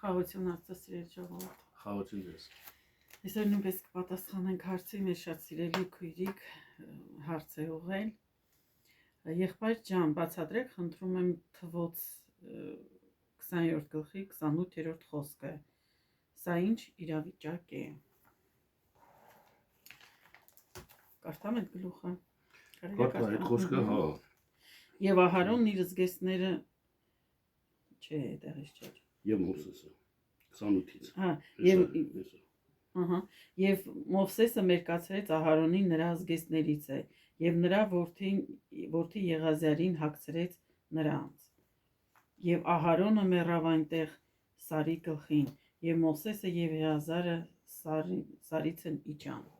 Խաղություն արտասիրել ժողովուրդ։ Խաղություն ես։ Այսօր նույնպես կպատասխանենք հարցի, մեր շատ սիրելի քույրիկ հարց է ուղղել։ Եղբայր ջան, բացատրեք, խնդրում եմ Թվոց 20-րդ գլխի 28-րդ խոսքը։ Սա ինչ իրավիճակ է։ Կարդամ այդ գլուխը։ Կարդա այդ խոսքը, հա։ Եվ Ահարոնն իր զգեստները չէ, դեռից չէ։ Եվ Մովսեսը 28-ից։ Հա, եւ Մովսեսը մերկացրեց Ահարոնին նրա զգեստներից է, եւ նրա որդի Եղազարին հագցրեց նրանց։ Եվ Ահարոնը մեռավ այնտեղ Սարի գլխին, եւ Մովսեսը եւ Եղազարը Սարից են իջան։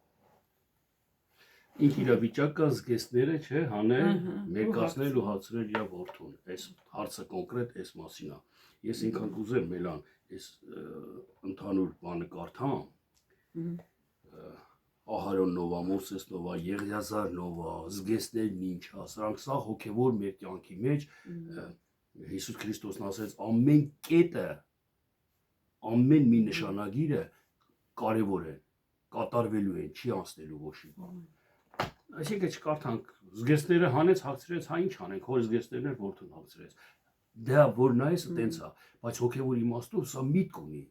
Ինչ իրավիճակ կա զգեստները, չէ, հանել, մերկացնել ու հացնել իր որդուն։ Այս հարցը կոնկրետ այս մասին է։ Ես ինքան կուզեմ մելան այս ընդհանուր բանը կարդամ։ Ահարոն նովա, Մովսես նովա, Եղիազար նովա, զգեստներն ինչ է, սրանք սա հոգևոր մեր կյանքի մեջ Հիսուս Քրիստոսն ասեց ամեն կետը, ամեն մի նշանագիրը կարևոր է, կատարվելու են, չի անցնելու ոչ մի բան։ Այսինքն չկարդանք, զգեստները հանեց, հագցրեց, հա ինչ անենք, հոր զգեստներն էր որդուն հագցրեց։ Դա որ նայես տենց է, բայց հոգևոր իմաստով սա միտք ունի։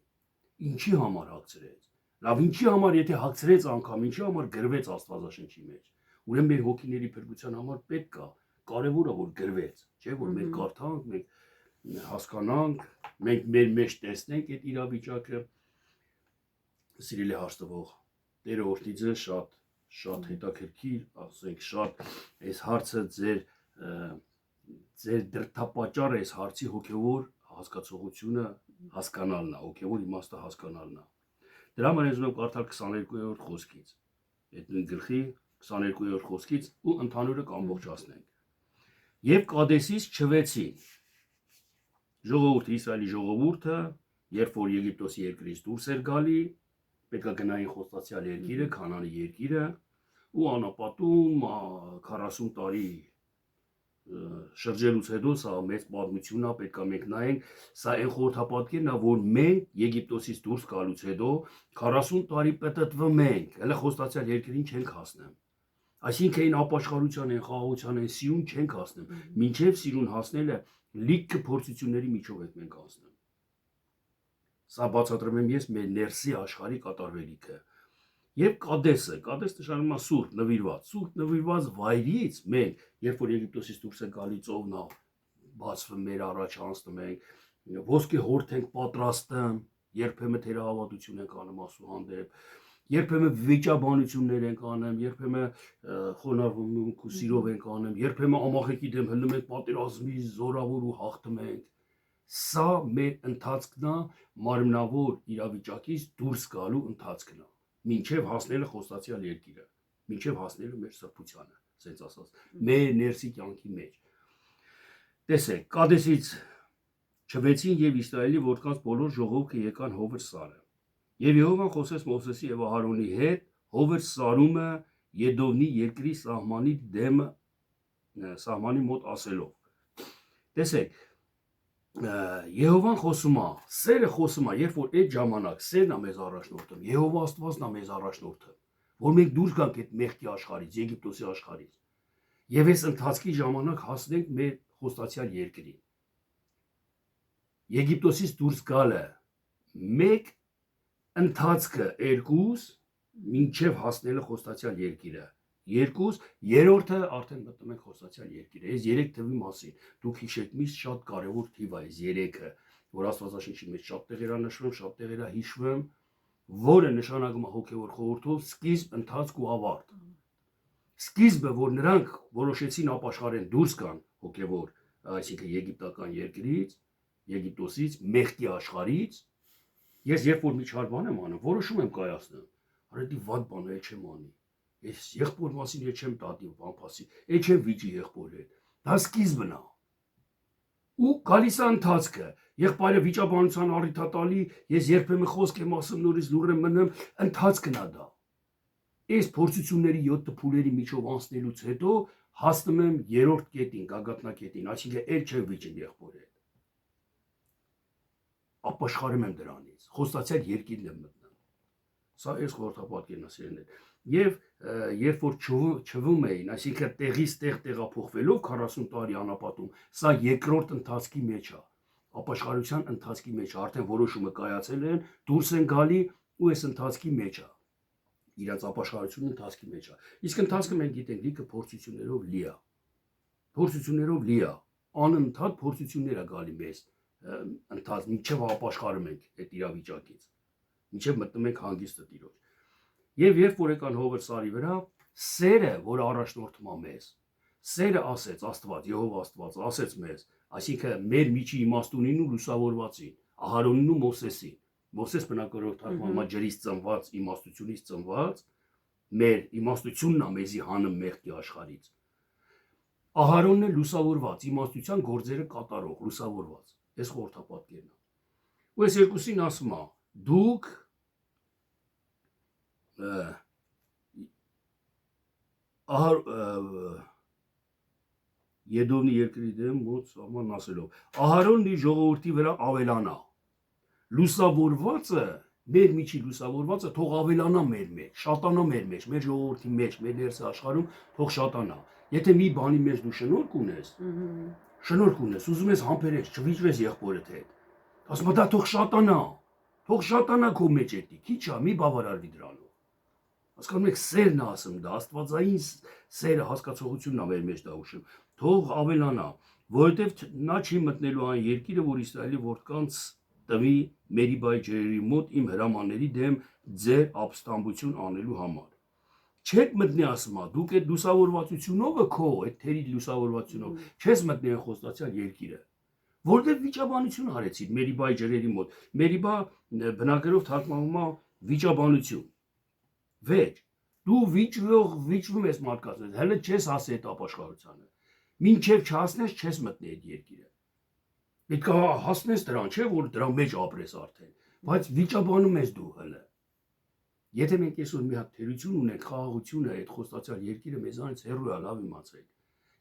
Ինչի համար հագցրեց։ Լավ, ինչի համար եթե հագցրեց անգամ, ինչի համար գրվեց Աստվածաշնչի մեջ։ Ուրեմն մեր հոգիների փրկության համար պետք է, կարևոր է որ գրվեց, չէ՞ որ մենք կարդանք, մենք հասկանանք, մենք մեր մեջ տեսնենք այդ իրավիճակը։ Սիրելի հարցնող, Տերը օրհնի ձեզ շատ հետաքրքիր, ասենք շատ այս հարցը ձեր դրդապատճառը այս հարցի հոգևոր հասկացողությունը հասկանալն է, հոգևոր իմաստը հասկանալն է։ Դրա համար ես ուզում եմ կարդալ 22-րդ խոսքից, այդ նույն գլխի 22-րդ խոսքից ու ընդհանուրը կամբողջացնենք։ Եվ Կադեսից չվեցին ժողովուրդը, Իսրայելի ժողովուրդը, երբ որ Եգիպտոսի երկրից դուրս էր գալի, պետք է գնային խոստացյալ երկիրը, Քանանի երկիրը, ու անապատում 40 տարի շրջելուց հետո սա մեծ պատմություն է, պետք է մենք նայենք, սա այն խորհրդապատկերն է, որ մենք Եգիպտոսից դուրս գալուց հետո 40 տարի պտտվում ենք, հələ խոստացյալ երկրին չենք հասնում։ Այսինքն այն ապաշխարության, այն խաղաղության, այն սիրուն չենք հասնում, մինչև սիրուն հասնելը լիքը փորձությունների միջով ենք մենք հասնում։ Սա բացատրում եմ ես մեր ներսի աշխարհի կատարվելիքը։ Եվ Կադեսը նշանակում է սուրբ, նվիրված վայրից մենք, երբ որ Եգիպտոսից դուրս ենք գալի ծովն է բացվում մեր առաջ անցնում ենք, ոսկե հորթ ենք պատրաստում, երբեմն թերահավատություն ենք անում Աստծո հանդեպ, երբեմն վիճաբանություններ ենք անում, երբեմն խոնարհվենք ու սիրով ենք անում, երբեմն ամախեկի դեմ հլնում ենք պատերազմի զորավոր ու հաղթում ենք։ Սա մեր ընթացքն է, մարմնավոր իրավիճակից դուրս գալու ընթացքն է, մինչև հասնելը խոստացյալ երկիրը, մինչև հասնելը մեր սրբությանը, ասենց ասած, մեր ներսի կյանքի մեջ։ Տեսեք, Կադեսից չվեցին եւ Իսրայելի որդկանց բոլոր ժողովուրդը եկան Հովր սարը։ Եվ Եհովան խոսեց Մովսեսի եւ Ահարոնի հետ Հովր սարումը Եդովնի երկրի սահմանի մոտ ասելով։ Տեսեք, Եհովան խոսում է, սերը խոսում է, երբ որ այդ ժամանակ սերն է մեզ առաջնորդում, Եհովա Աստվածն է մեզ առաջնորդում, որ մենք դուրս գանք այդ մեղքի աշխարհից, Եգիպտոսի աշխարհից, եւ այս ընթացքի ժամանակ հասնենք մեր խոստացյալ երկրին։ Եգիպտոսից դուրս գալը 1, ընթացքը 2, մինչև հասնելը խոստացյալ երկիրը 2, երրորդը արդեն մտնում ենք խոստացյալ երկիրը։ Այս 3 թվի մասին դուք հիշեք, միշտ շատ կարևոր թիվ է այս 3-ը, որ Աստվածաշնչի մեջ շատ տեղեր է նշվում, շատ տեղեր է հիշվում, որը նշանակում է հոգևոր խորհրդով սկիզբ, ընթացք ու ավարտ։ Սկիզբը, որ նրանք որոշեցին ապաշխարեն դուրս գան հոգևոր, այսինքն եգիպտական երկրից, Եգիպտոսից, մեղքի աշխարհից, ես երբ որ միջար բան եմ անում, որոշում եմ կայացնում, արետի վատ բան է չեմ անի։ Ես եղբոր մասին է չեմ տատի բամփասի, է չեմ վիճի եղբոր հետ։ Դա սկիզբն է։ Ու գալիս է ընթացքը, եղբայրը վիճաբանության առիթ է տալի, ես երբեմն խոսք եմ ասում, նորից լուր եմ մնում, ընթացքն է դա։ Այս փորձությունների 7 փուլերի միջով անցնելուց հետո հասնում եմ երրորդ կետին, գագաթնակետին, այսինքն էլ չեմ վիճում եղբոր հետ։ ապաշխարում եմ դրանից, խոստացյալ երկիրն եմ մտնում։ Սա այս խորհրդապատկերն է սիրելիներ։ Եվ երբ որ չվում էին, այսինքն տեղից տեղ տեղափոխվելով 40 տարի անապատում, սա երկրորդ ընթացքի մեջ է, ապաշխարության ընթացքի մեջ, արդեն որոշումը կայացել են, դուրս են գալի ու այս ընթացքի մեջ է, իրաց ապաշխարությունը ընթացքի մեջ է։ Իսկ ընթացքը մենք գիտենք, լիքը փորձություններով լի է, փորձություններով լի է, անընդհատ փորձություններ է գալի մեզ ընթաց, մինչև ապաշխարում ենք այդ իրավիճակից, մինչև մտնում ենք հանգիստը Տիրոջ։ Եվ երբ որ եկան Հովեր սարի վրա, սերը, որ առաջնորդում է մեզ, սերը ասեց Աստված, Եհովա Աստված, ասեց մեզ, այսինքն մեր միջի իմաստունին ու լուսավորվածին, Ահարոնին ու Մովսեսին, Մովսես բնակորոշ թարգմանումա ջրից ծնված, իմաստությունից ծնված, մեր իմաստությունն է մեզի հանում մեղքի աշխարհից։ Ահարոնն է լուսավորված, իմաստության գործերը կատարող, լուսավորված, այս խորհրդապատկերն է։ Ու այս երկուսին ասում է, դուք Եդովնի երկրի դեմ մոտ սահման ասելով, Ահարոնն իր ժողովրդի վրա ավելանա, լուսավորվածը, մեր միջի լուսավորվածը թող ավելանա մեր մեջ, շատանա մեր մեջ, մեր ժողովրդի մեջ, մեր ներս աշխարհում թող շատանա։ Եթե մի բանի մեջ դու շնորհք ունես, ուզում ես համբերես, չվիճվես եղբորդ հետ, ասում դա թող շատանա քո մեջ էդի, քիչ է, մի բավարարվի դրանով։ Հասկանում եք, սերն է ասում դա, աստվածային սերը, հասկացողությունն է մեր մեջ դա ուշում, թող ավելանա, որովհետև նա չի մտնելու այն երկիրը, որ Իսրայելի որդկանց տվի Մերիբայի ջրերի մոտ իմ հրամանների դեմ ձեր ապստամբություն անելու համար։ Չեք մտնի ասում, դուք այդ լուսավորվածությունով քո, այդ թերի լուսավորվածությունով չես մտնի այն խոստացյալ երկիրը, որտեղ վիճաբանություն արեցիր Մերիբայի ջրերի մոտ։ Մերիբա բնակերով թարգմանվում է վիճաբանություն։ Վեճ, դու վիճվում ես մարդկանց, հələ չես հասի այդ ապաշխարությանը։ Մինչև չհասնես, չես մտնի այդ երկիրը։ Պետք է հասնես դրան, չէ՞ որ դրա մեջ ապրես արդեն, բայց վիճաբանում ես դու հələ։ Եթե մենք այսօր մի հատ թերություն ունենք, խաղաղությունը, այդ խոստացյալ երկիրը մեզանից հեռու է, լավ իմացեք։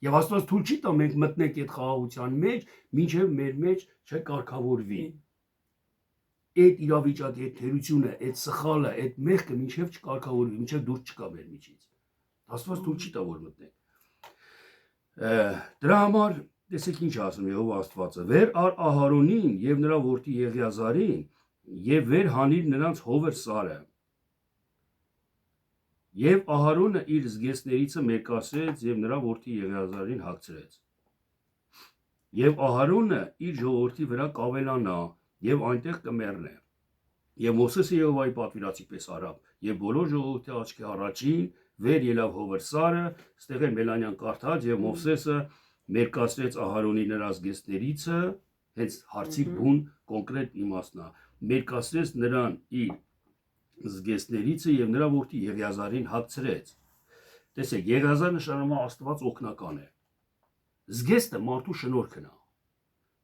Եվ Աստված թույլ չի տա մենք մտնենք այդ խաղաղության մեջ, մինչև մեր մեջ չկարգավորվի։ Այդ իրավիճակի, այդ թերությունը, այդ սխալը, այդ մեղքը մինչև չկարգավորվի, մինչև դուրս չկա մեր միջից։ Աստված թույլ չի տա որ մտնենք։ Դրա համար տեսեք ինչ ասում Եհովա Աստվածը. «Վեր առ Ահարոնին եւ նրա որդի Եղիազարին եւ վեր հանիր նրանց Հովեր սարը»։ Եվ Ահարոնը իր զգեստներիցը մերկացրեց եւ նրա որդի Եղիազարին հագցրեց։ Եվ Ահարոնը իր ժողովրդի վրա կավելանա եւ այնտեղ կմեռնե։ Եվ Մովսեսը Եհովայի պատվիրացի պես արավ, եւ բոլոր ժողովրդի աչքի առաջին վեր ելավ Հովեր սարը, ստեղ է Մելանյան կարդաց, եւ Մովսեսը մերկացրեց Ահարոնի նրա զգեստներիցը, հենց հարցի բուն կոնկրետ իմաստն է, մերկացրեց նրան իր զգեստներիցը եւ նրա որդի Եղիազարին հագցրեց։ Տեսեք, Եղիազար նշանակում է Աստված օգնական է։ Զգեստը մարդու շնորհքն է։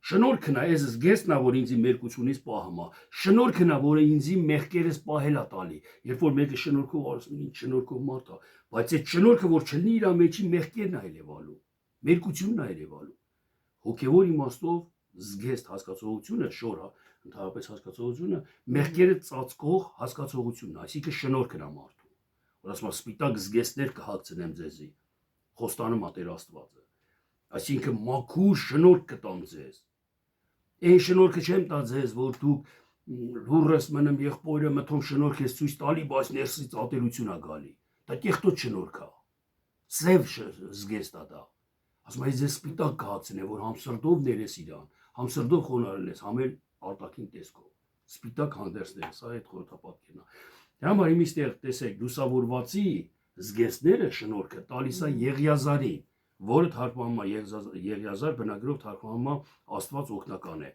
Շնորհքն է, այս զգեստն է, որ ինձի մերկությունից պահում է։ Շնորհքն է, որը ինձի մեղքերս պահել է տալի։ Երբ որ մեկը շնորհքով ասում ինչ շնորհքով մարդ է, բայց այդ շնորհքը որ չլինի իր մեջի մեղքերն է երևալու, մերկությունն է երևալու։ Հոգևոր իմաստով զգեստ հասկացողությունը, շորը, ընդհանրապես հասկացողությունը մեղքերը ծածկող հասկացողությունն է, այսինքն շնորհքն է մարդու։ Որ ասում է սպիտակ զգեստներ կհագցնեմ ձեզի, խոստանում է Տեր Աստվածը։ Այսինքն մաքուր շնորհք կտամ ձեզ։ Այն շնորհքը չեմ տա ձեզ, որ դուք լուրս մնամ եղբորը մթում շնորհք ես ցույց տալի, բայց ներսից ատելություն է գալի։ Դա կեղտոտ շնորհք է։ Սև զգեստ է դա։ Ասում է ձեզ սպիտակ կհագցնեմ, որ համսրդով ներես իրան, համսրդով խոնարհես, համել արտաքին տեսքով։ Սպիտակ հանդերձներ, սա այդ խորհրդապատկերն է։ Դրա համար իմիստեղ տեսեք, լուսավորվածի զգեստները շնորհքը տալիս է Եղիազարին, որը թարգմանվում է Եղիազար բնագրով թարգմանվում է Աստված օգնական է։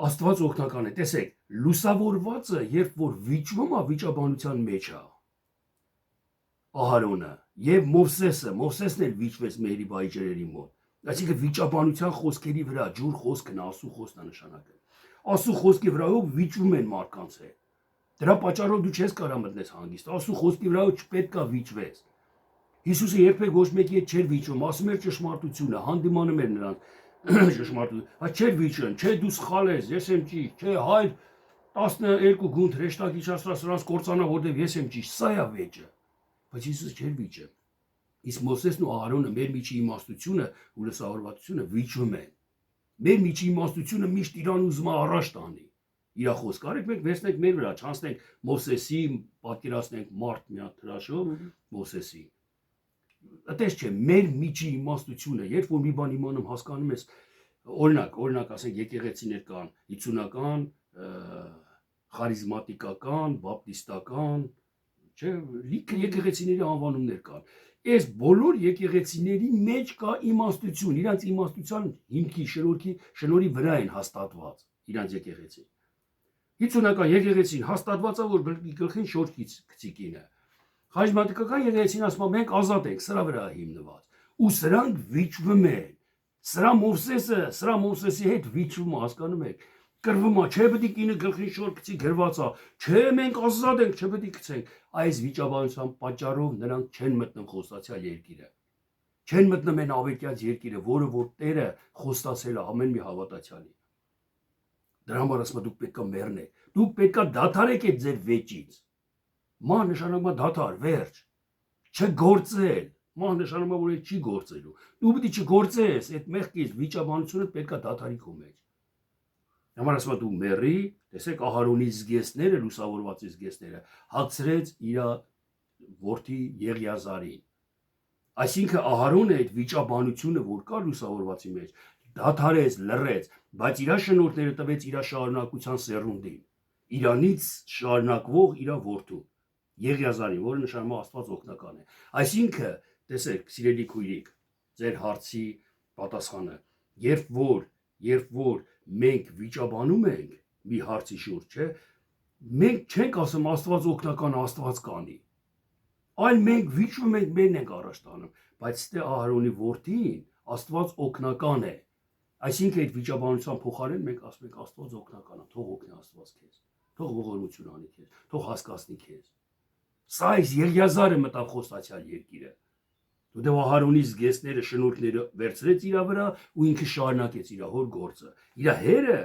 Աստված օգնական է, տեսեք, լուսավորվածը, երբ որ վիճվում է վիճաբանության մեջ է, Ահարոնը եւ Մովսեսն էլ վիճվեց Մերիբայի ջրերի մոտ։ Այսինքն վիճաբանության խոսքերի վրա, ջուր խոսքն է, ասու խոսքն է նշանակը։ Ասու խոսքի վրայով վիճվում են մարդկանց հետ։ Դրա պատճառով դու չես կարող մտնես հանգիստ, ասու խոսքի վրայով չպետք է վիճվես։ Հիսուսը երբեք ոչ մեկի հետ չէր վիճում, ասում էր ճշմարտությունը, հանդիմանում էր նրանց։ Ճշմարտություն։ Հա չէր վիճեն, չէ դու սխալ ես, ես եմ ճիշտ, չէ հայր 12 գունդ հեշտակ իջացրա սրանց կործանա, որտեվ ես եմ ճիշտ, սա է վեճը։ Բայց Հիսուս չէր վիճը։ Իսկ Մովսեսն ու Ահարոնը մեր միջի իմաստությունը ու լսավորվածությունը վիճում են։ Մեր միջի իմաստությունը միշտ իրան ուզում է առաջ տանի։ Իր խոսքը արեք մենք վերցնենք մեր վրա, չանցնենք Մովսեսի, պատկերացնենք մարդ մի հատ հրաշով Մովսեսի։ Այդպես չէ, մեր միջի իմաստությունը, երբ որ մի բան իմանում հասկանում ես, օրինակ ասենք եկեղեցիներ կան, 50-ական, խարիզմատիկական, բապտիստական, չէ, լիքը եկեղեցիների անվանումներ կան։ Այս բոլոր եկեղեցիների մեջ կա իմաստություն, իրանց իմաստության հիմքի, շնորհի վրա են հաստատված իրանց եկեղեցին։ 50-ական եկեղեցին հաստատված է, որ գլխին շորթ գցի կինը։ Խարիզմատիկական եկեղեցին ասում է մենք ազատ ենք, սրա վրա հիմնված։ Ու սրանք վիճվում են։ Սրա Մովսեսի հետ վիճվում է, հասկանում եք։ Կրվում է, չէ պետք է կինը գլխին շորթ գցի գրված է, չէ մենք ազատ ենք, չէ պետք է գցենք։ Այս վիճաբանության պատճառով նրանք չեն մտնում խոստացյալ երկիրը։ Չեն մտնում այն ավետյաց երկիրը, որը որ Տերը խոստացել է ամեն մի հավատացյալի։ Դրա համար ասում եմ դուք պետք է մեռնեք։ Դուք պետք է դադարեք այդ ձեր վեճից։ Ման նշանակում է դադար, վերջ։ Չգործել։ Ման նշանակում է որ այդ չի գործելու։ Դու պետք է չգործես, այդ մեղքից վիճաբանությունը պետք է դադարի քո մեջ։ Համար ասում եմ դու մեռի, տեսեք Ահարոնի զգեստները, լուսավորվածի զգեստները հացրեց իր որդի Եղիազարին։ Այսինքն Ահարոնը այդ վիճաբանությունը, որ կա լուսավորվածի մեջ, դադարեց, լռեց, բայց իր շնորհները տվեց իր շարունակության սերունդին։ Իրանից շարունակվող իր որդու Եղիազարին, որը նշանակում է Աստված օգնական է։ Այսինքն, տեսեք, սիրելի քույրիկ, ձեր հարցի պատասխանը, երբ որ մենք վիճաբանում ենք մի հարցի շուրջ, չէ, մենք չենք ասում Աստված օգնական, Աստված կանի։ Այլ մենք վիճում ենք, մերն ենք առաջ տանում, բայց ստե Ահարոնի որդին Աստված օգնական է։ Այսինքն այդ վիճաբանության փոխարեն մենք ասում ենք Աստված օգնական է, թող օգնի Աստված քեզ, թող ողորմություն անի քեզ, թող հասկացնի քեզ։ Սա այս Եղիազարը մտավ խոստացյալ երկիրը։ Դու Ահարոնի զգեստները, շնորհները վերցրեց իր վրա ու ինքը շարունակեց իր հոր գործը։ Իր հերը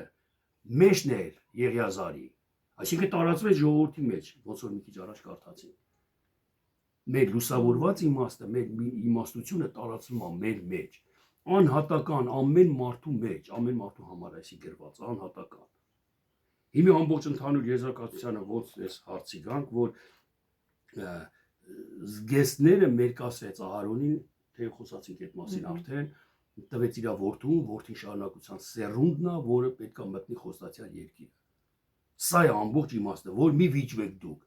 մեջն էր Եղիազարի։ Այսինքն տարածվեց ժողովրդի մեջ, ոնց որ մի քիչ առաջ կարդացին։ Մեր լուսավորված իմաստը, մեր իմաստությունը տարածվում է մեր մեջ։ Անհատական ամեն մարդու մեջ, ամեն մարդու համար այսի գրված, անհատական։ Հիմա ամբողջ ընդհանուր եզրակացությանը ոնց էս հարցի գանք, որ զգեստները մերկասեց Ահարոնին, թե խոսացինք այդ մասին արդեն, տվեց իր որդուն, որդին շարունակության սերունդն է, որը պետք է մտնի խոստացյալ երկիրը։ Սա է ամբողջ իմաստը, որ մի վիճվեք դուք։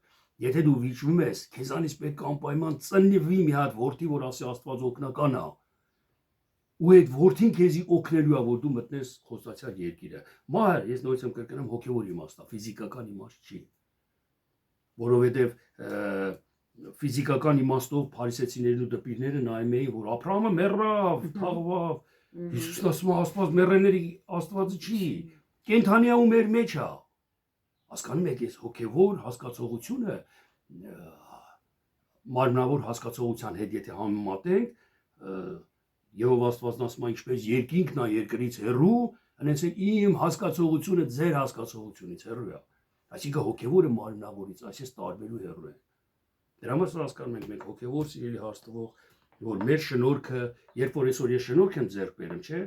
Եթե դու վիճվում ես, քեզանից պետք է անպայման ծնվի մի հատ որդի, որ ասի Աստված օգնական է։ Ու այդ որդին քեզի օգնելու է, որ դու մտնես խոստացյալ երկիրը։ Մահեր, ես նույնիսկ եմ կրկնում հոգևոր իմաստը, ֆիզիկական իմաստ չի։ Որովհետև ֆիզիկական իմաստով փարիսեցիներն ու դպիրները նայում էին, որ Աբրահամը մեռավ, թաղվավ։ Հիսուսն ասում է Աստված մեռելների Աստվածը չի, կենդանի է ու մեր մեջ է։ Հասկանում եք, այս հոգևոր հասկացողությունը մարմնավոր հասկացողության հետ եթե համեմատենք, Եհովա Աստվածն ասում է ինչպես երկինքն է երկրից հեռու, այնպես իմ հասկացողությունը ձեր հասկացողությունից հեռու է։ Այսինքն հոգևորը մարմնավորից այսպես տարբերու հեռու է։ Դրա համար հասկանում ենք մենք հոգևոր սիրելի հաստվող, որ մեր շնորհքը, երբ որ այսօր ես շնորհք եմ ձեռք բերում, չէ,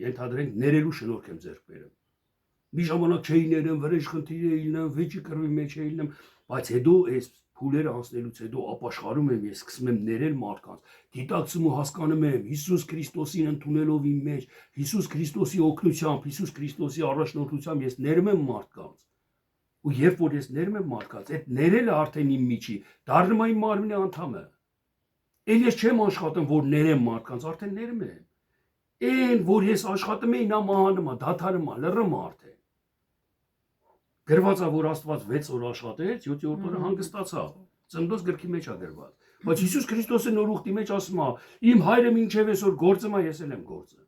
ենթադրենք ներելու շնորհք եմ ձեռք բերում։ Մի ժամանակ չէի ներում, վրեժ խնդիր էի լինում, վեճի կռվի մեջ էի լինում, բայց հետո այս փուլերը անցնելուց հետո ապաշխարում եմ, ես սկսում եմ ներել մարդկանց, դիտակցում ու հասկանում եմ Հիսուս Քրիստոսին ընդունելով իմ մեջ, Հիսուս Քրիստոսի օգնությամբ, Հիսուս Քրիստոսի առաջնորդությամբ ես ներում եմ մարդկանց։ Ու երբ որ ես ներում եմ մարդկանց, այդ ներելը արդեն իմ միջի, դառնում է իմ մարմնի անդամը։ Էլ ես չեմ աշխատում, որ ներեմ մարդկանց, արդեն ներում եմ։ Այն, որ ես աշխատում եի, նա մահանում է, դադարում է, լռում է արդեն։ Գրված է, որ Աստված 6 օր աշխատեց, 7-րդ օրը հանգստացավ։ Ծննդոց գրքի մեջ է գրված։ Բայց Հիսուս Քրիստոսը նոր ուխտի մեջ ասում է. իմ հայրը մինչև այսօր գործում է, ես էլ եմ գործում։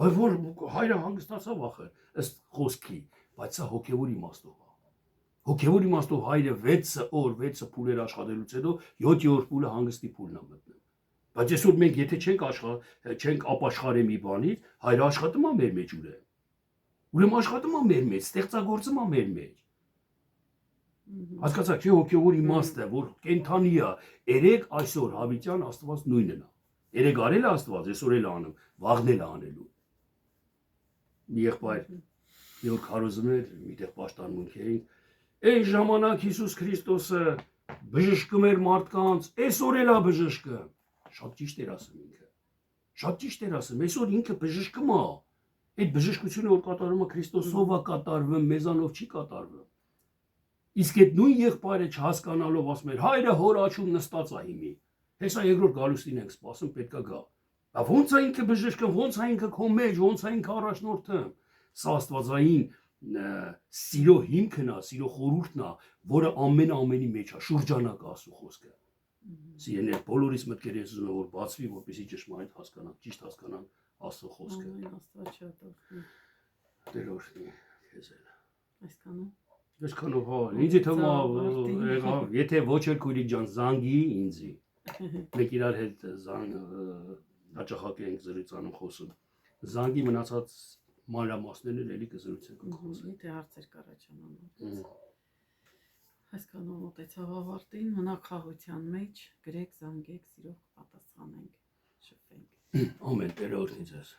Որ հայրը հանգստացավ ախր, ըստ խոսքի, բայց սա հոգևոր իմաստով է։ Հոգևոր իմաստով հայրը 6 օր, 6 փուլեր աշխատելուց հետո 7-րդ փուլը հանգստի փուլն է մտնում։ Բայց այսօր մենք եթե չենք ապաշխարել մի բանից, հայրը աշխատում է մեր մեջ ուրեմն աշխատում է մեր մեջ, ստեղծագործում է մեր մեջ։ Հասկացաք, չէ՞ հոգևոր իմաստը, որ կենթանի է, երեք այսօր հավիտյան Աստված նույնն է։ Երեք արել է Աստված, այսօր էլ անում, վաղն էլ անելու։ Մի եղբայր մի օր քարոզում էր, միտեղ պաշտամունք էին, այն ժամանակ Հիսուս Քրիստոսը բժշկում էր մարդկանց, այսօր էլ է բժշկում։ Շատ ճիշտ էր ասում ինքը։ Շատ ճիշտ էր ասում, այսօր ինքը բժշկում է։ Այդ բժշկությունը որ կատարում է Քրիստոսով է կատարվում, մեզանով չի կատարվում։ Իսկ այդ նույն եղբայրը չհասկանալով ասում էր, հայրը հոր աչում նստած է հիմի։ Հեսա երկրորդ գալուստին ենք սպասում, պետքա գա։ Բա ոնց է ինքը բժշկում, ոնց է ինքը քո մեջ, ոնց է ինքը առաջնորդում։ Սա աստվածային սիրո հիմքն է, սիրո խորհուրդն է, որը ամենի մեջ է, շուրջանակ է ասու խոսքը։ Սիրեներ, բոլորիս մտքերը ես ուզում եմ որ բացվի, որպեսզի ճշմարիտ հասկանանք, ճիշտ հասկանանք Աստծո խոսքը։ Աստված շատ օգնի։ Տեր օրհնի քեզ էլ։ Այսքանով։ Այսքանով հա, ինձ թվում է եղավ, եթե ոչ էլ քույրիկ ջան զանգի ինձի։ Մենք իրար հետ հաճախակ ենք զրույցանում խոսում։ Զանգի մնացած մանրամասներն էլի կզրուցենք խոսենք։ Եթե հարցեր կառաջանան։ Այսքանով մոտեցավ ավարտին, մնաք խաղության մեջ, գրեք, զանգեք, սիրով կպատասխանենք, շփվենք։ Ամեն Տեր օրհնի ձեզ։